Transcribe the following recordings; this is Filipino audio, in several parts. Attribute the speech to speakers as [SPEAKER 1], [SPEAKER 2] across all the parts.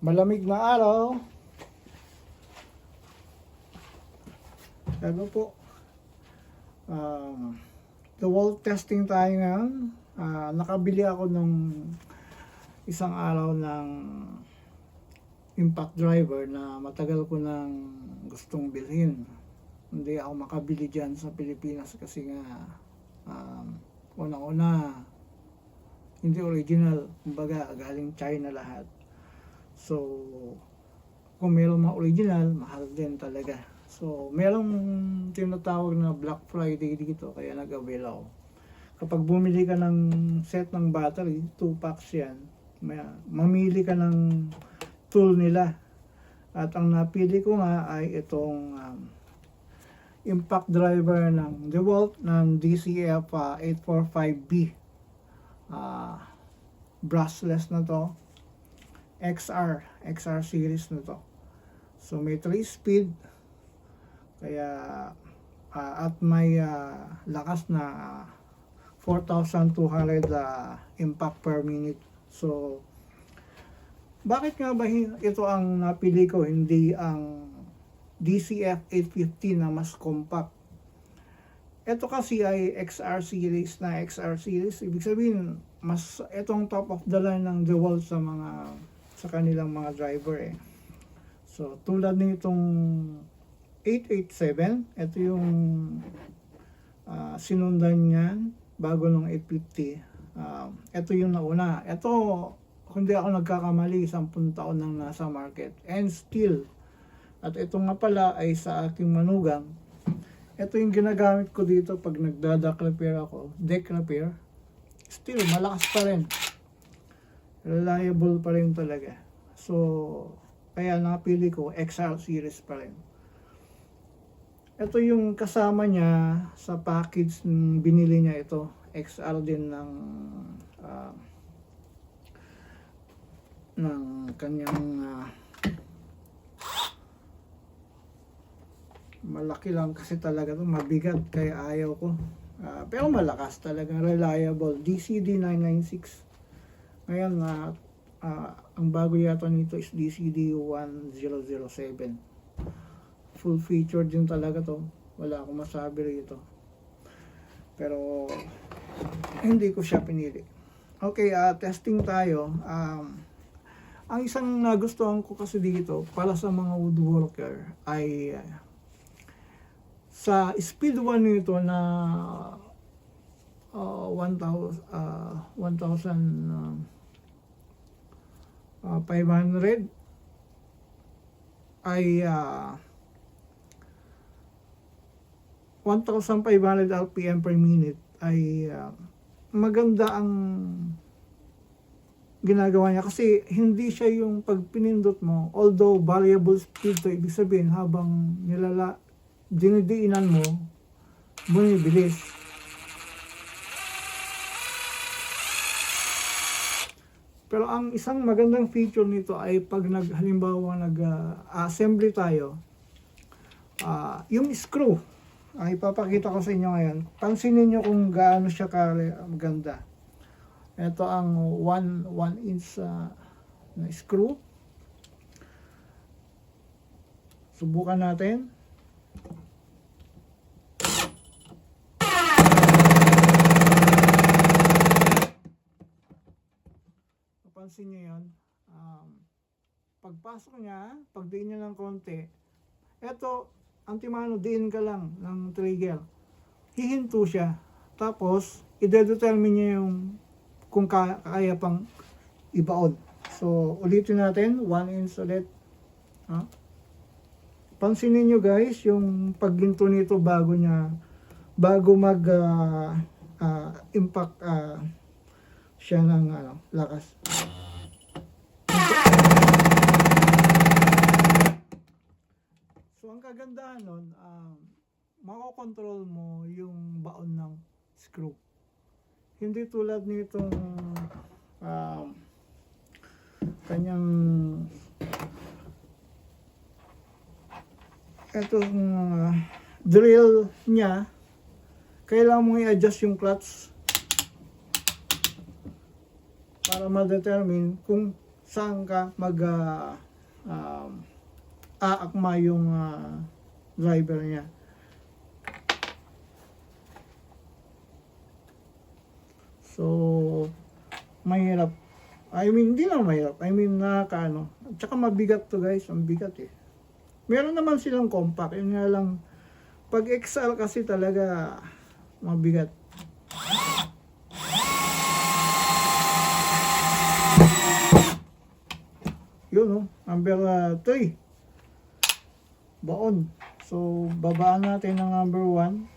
[SPEAKER 1] Malamig na araw. Ano po? The wall testing tayo ngayon. Nakabili ako nung isang araw ng impact driver na matagal ko nang gustong bilhin. Hindi ako makabili dyan sa Pilipinas kasi nga unang-una hindi original, kumbaga galing China lahat. So kung meron mga original, mahal din talaga. So merong tinatawag na Black Friday dito, kaya nag-avail ako. Kapag bumili ka ng set ng battery, 2 packs yan, mamili ka ng tool nila. At ang napili ko nga ay itong impact driver ng DeWalt ng DCF 845B. Brushless na to. XR series na to. So may 3 speed. Kaya at may lakas na 4,200 impact per minute. So bakit nga ba ito ang napili ko, hindi ang DCF 850 na mas compact? Ito kasi ay XR series na XR series. Ibig sabihin, mas itong top of the line ng DeWalt sa kanilang mga driver eh. So tulad nitong 887, ito yung sinundan niyan bago ng 850. Ito yung nauna. Ito, kung di ako nagkakamali, 10 taon nang nasa market. And still, at ito nga pala ay sa aking manugang. Ito yung ginagamit ko dito pag nagda-deck repair ako. Deck repair. Still, malakas pa rin. Reliable pa rin talaga. So, kaya napili ko XR series pa rin. Ito yung kasama niya sa package ng binili niya ito. XR din ng kanyang malaki lang kasi talaga to, mabigat kaya ayaw ko. Pero malakas talaga, reliable. DCD 996. Ngayon ang bago yata nito is DCD 1007. Full feature din talaga to. Wala akong masabi rito. Pero hindi ko siya pinili. Okay, testing tayo. Ang isang nagustuhan ko kasi dito para sa mga woodworker ay sa speed 1 nito na 1,500 ay 1,500 RPM per minute ay maganda ang ginagawa niya kasi hindi siya yung pag pinindot mo, although variable speed to, ibig sabihin habang dinidiinan mo, bumibilis. Pero ang isang magandang feature nito ay pag halimbawa nag-assembly tayo, yung screw, ipapakita ko sa inyo ngayon. Pansinin nyo kung gaano siya maganda. Ito ang 1 inch na screw. Subukan natin. Pansin nyo yun. Pagpasok niya, pagdiin nyo ng konti, eto, antimano, diin ka lang ng trigger. Hihinto siya. Tapos, i-determine niya yung kung kaya pang ibaon. So, ulitin natin. 1 inch ulit. Pansinin nyo guys, yung pagginto nito bago mag impact siya ng lakas. So ang kagandahan nun, makokontrol mo yung baon ng screw. Hindi tulad nitong kanyang itong drill niya, kailangan mong i-adjust yung clutch para ma-determine kung saan ka mag aakma yung driver niya. So, mahirap. I mean, hindi lang mahirap. I mean, nakakaano. At saka mabigat to guys. Ang bigat eh. Meron naman silang compact. Yun nga lang, pag XL kasi talaga mabigat. Yun oh, number 3. Baon. So, babaan natin ng number 1.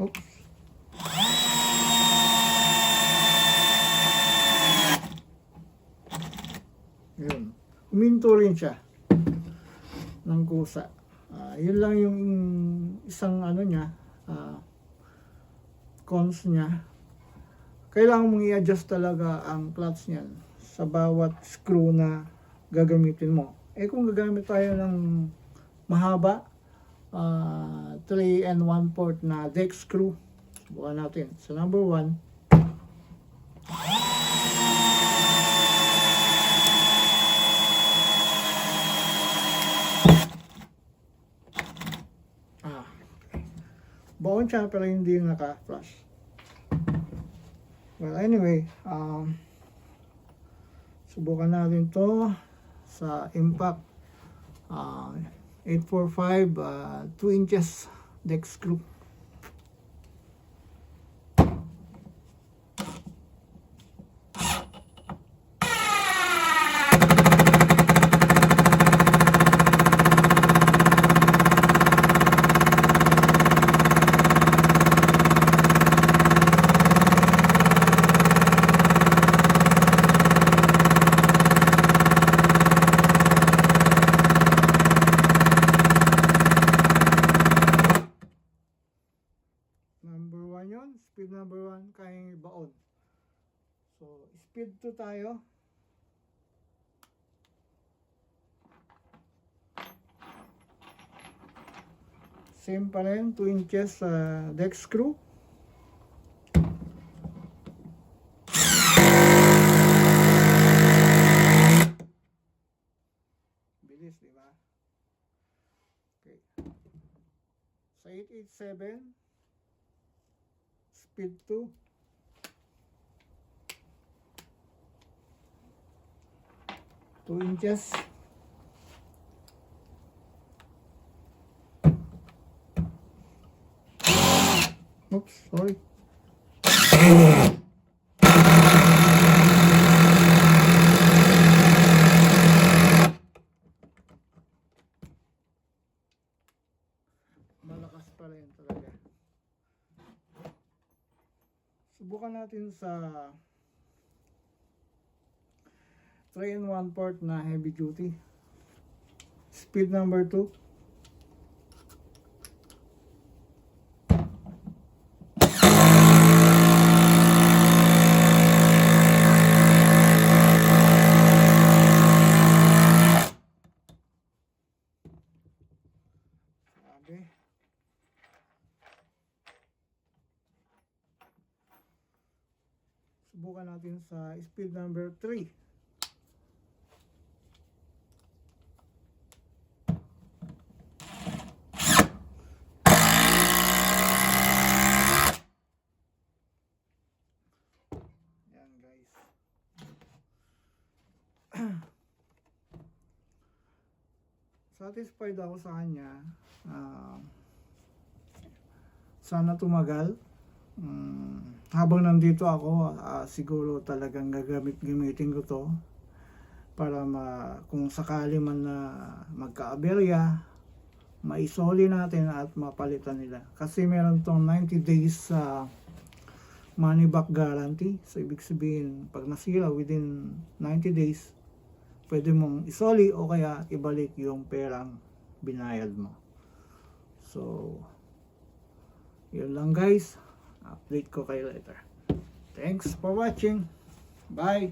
[SPEAKER 1] Oops. Yun. Huminto rin siya ng kusa. Yun lang yung isang ano niya, cons niya. Kailangan mong i-adjust talaga ang clutch niyan sa bawat screw na gagamitin mo. Eh kung gagamit tayo ng mahaba, 3 and 1/4 na deck screw, subukan natin. So number 1, baon siya pero hindi naka-flush. Well, anyway, subukan natin to sa impact 845 2 inches deck screw. Number 1 yun, speed number 1, kayang baon. So, speed 2 tayo. Same pa rin, 2 inches deck screw. Bilis, di ba? Okay. Sa 887, speed 2. Two inches. Oops, sorry. Malakas pa rin talaga. Subukan natin sa 3 and 1/4 na heavy duty. Speed number 2. Sabi. Subukan natin sa speed number 3. Yan guys. Satisfied ako sa kanya. Sana tumagal. Habang nandito ako, siguro talagang gamitin ko to para kung sakali man na magka-aberya, maisoli natin at mapalitan nila. Kasi meron tong 90 days money back guarantee. So ibig sabihin, pag nasira within 90 days, pwede mong isoli o kaya ibalik yung perang binayad mo. So, yun lang guys. Update ko kayo later. Thanks for watching. Bye.